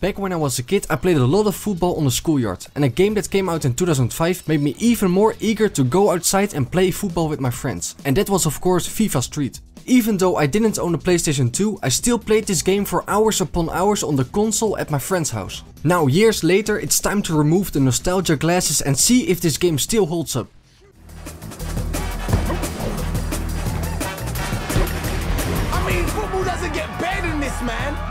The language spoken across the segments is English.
Back when I was a kid, I played a lot of football on the schoolyard, and a game that came out in 2005 made me even more eager to go outside and play football with my friends. And that was of course FIFA Street. Even though I didn't own a PlayStation 2, I still played this game for hours upon hours on the console at my friend's house. Now, years later, it's time to remove the nostalgia glasses and see if this game still holds up. I mean, football doesn't get better than this, man.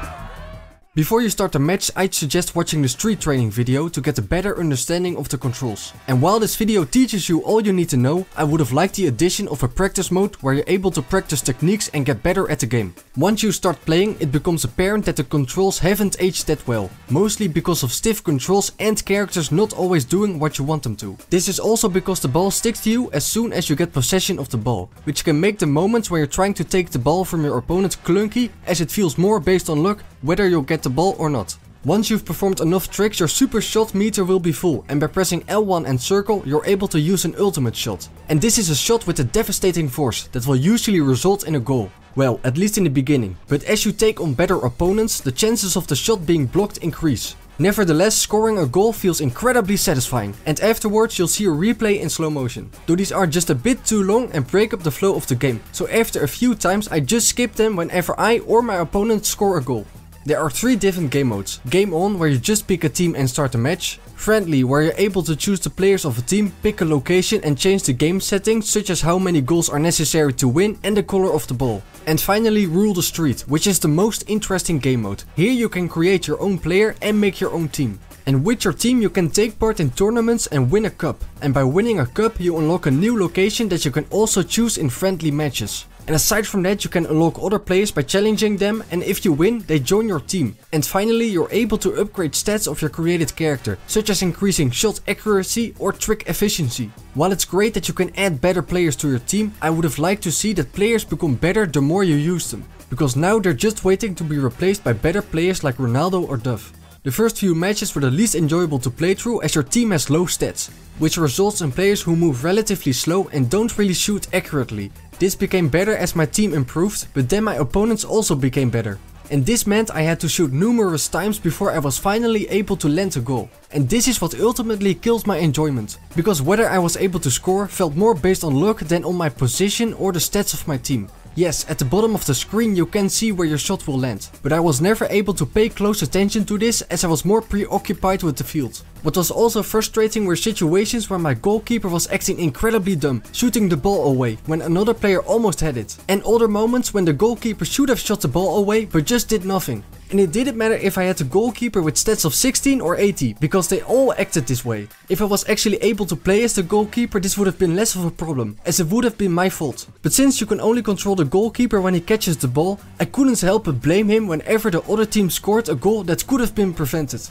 Before you start the match, I'd suggest watching the street training video to get a better understanding of the controls. And while this video teaches you all you need to know, I would have liked the addition of a practice mode where you're able to practice techniques and get better at the game. Once you start playing, it becomes apparent that the controls haven't aged that well, mostly because of stiff controls and characters not always doing what you want them to. This is also because the ball sticks to you as soon as you get possession of the ball, which can make the moments where you're trying to take the ball from your opponent clunky, as it feels more based on luck whether you'll get the ball or not. Once you've performed enough tricks, your super shot meter will be full, and by pressing L1 and circle, you're able to use an ultimate shot. And this is a shot with a devastating force that will usually result in a goal. Well, at least in the beginning. But as you take on better opponents, the chances of the shot being blocked increase. Nevertheless, scoring a goal feels incredibly satisfying, and afterwards you'll see a replay in slow motion. Though these are just a bit too long and break up the flow of the game, so after a few times I just skip them whenever I or my opponent score a goal. There are 3 different game modes. Game on, where you just pick a team and start a match. Friendly, where you're able to choose the players of a team, pick a location and change the game settings, such as how many goals are necessary to win and the color of the ball. And finally, Rule the Street, which is the most interesting game mode. Here you can create your own player and make your own team. And with your team you can take part in tournaments and win a cup. And by winning a cup you unlock a new location that you can also choose in friendly matches. And aside from that, you can unlock other players by challenging them, and if you win, they join your team. And finally, you're able to upgrade stats of your created character, such as increasing shot accuracy or trick efficiency. While it's great that you can add better players to your team, I would have liked to see that players become better the more you use them. Because now they're just waiting to be replaced by better players like Ronaldo or Duff. The first few matches were the least enjoyable to play through as your team has low stats, which results in players who move relatively slow and don't really shoot accurately. This became better as my team improved, but then my opponents also became better. And this meant I had to shoot numerous times before I was finally able to land a goal. And this is what ultimately killed my enjoyment, because whether I was able to score felt more based on luck than on my position or the stats of my team. Yes, at the bottom of the screen you can see where your shot will land, but I was never able to pay close attention to this as I was more preoccupied with the field. What was also frustrating were situations where my goalkeeper was acting incredibly dumb, shooting the ball away when another player almost had it. And other moments when the goalkeeper should have shot the ball away but just did nothing. And it didn't matter if I had a goalkeeper with stats of 16 or 80, because they all acted this way. If I was actually able to play as the goalkeeper, this would have been less of a problem, as it would have been my fault. But since you can only control the goalkeeper when he catches the ball, I couldn't help but blame him whenever the other team scored a goal that could have been prevented.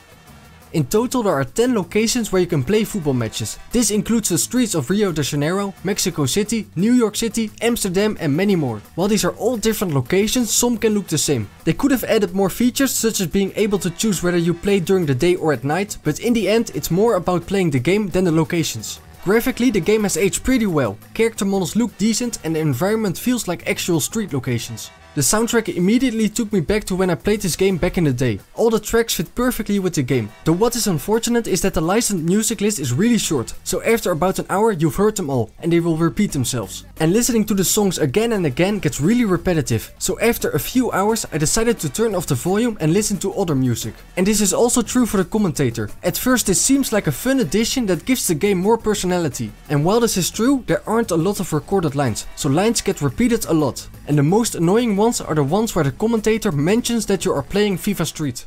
In total there are 10 locations where you can play football matches. This includes the streets of Rio de Janeiro, Mexico City, New York City, Amsterdam and many more. While these are all different locations, some can look the same. They could have added more features, such as being able to choose whether you play during the day or at night, but in the end it's more about playing the game than the locations. Graphically the game has aged pretty well, character models look decent and the environment feels like actual street locations. The soundtrack immediately took me back to when I played this game back in the day. All the tracks fit perfectly with the game. Though what is unfortunate is that the licensed music list is really short, so after about an hour you've heard them all and they will repeat themselves. And listening to the songs again and again gets really repetitive, so after a few hours I decided to turn off the volume and listen to other music. And this is also true for the Commentator. At first this seems like a fun addition that gives the game more personality. And while this is true, there aren't a lot of recorded lines, so lines get repeated a lot. And the most annoying ones are the ones where the commentator mentions that you are playing FIFA Street.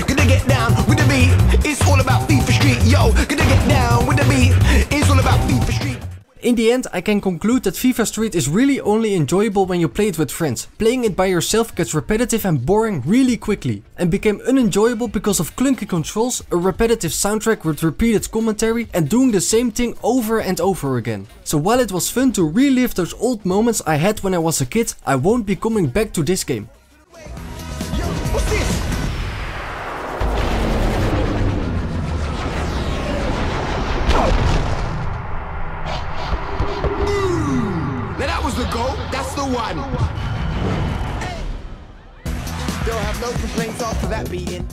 Gonna get down with the beat, it's all about FIFA Street, yo. Gonna get down with the beat, it's all about FIFA Street. In the end, I can conclude that FIFA Street is really only enjoyable when you play it with friends. Playing it by yourself gets repetitive and boring really quickly, and became unenjoyable because of clunky controls, a repetitive soundtrack with repeated commentary, and doing the same thing over and over again. So while it was fun to relive those old moments I had when I was a kid, I won't be coming back to this game. Yo, what's this? Now that was the goal, that's the one. They'll have no complaints after that beating.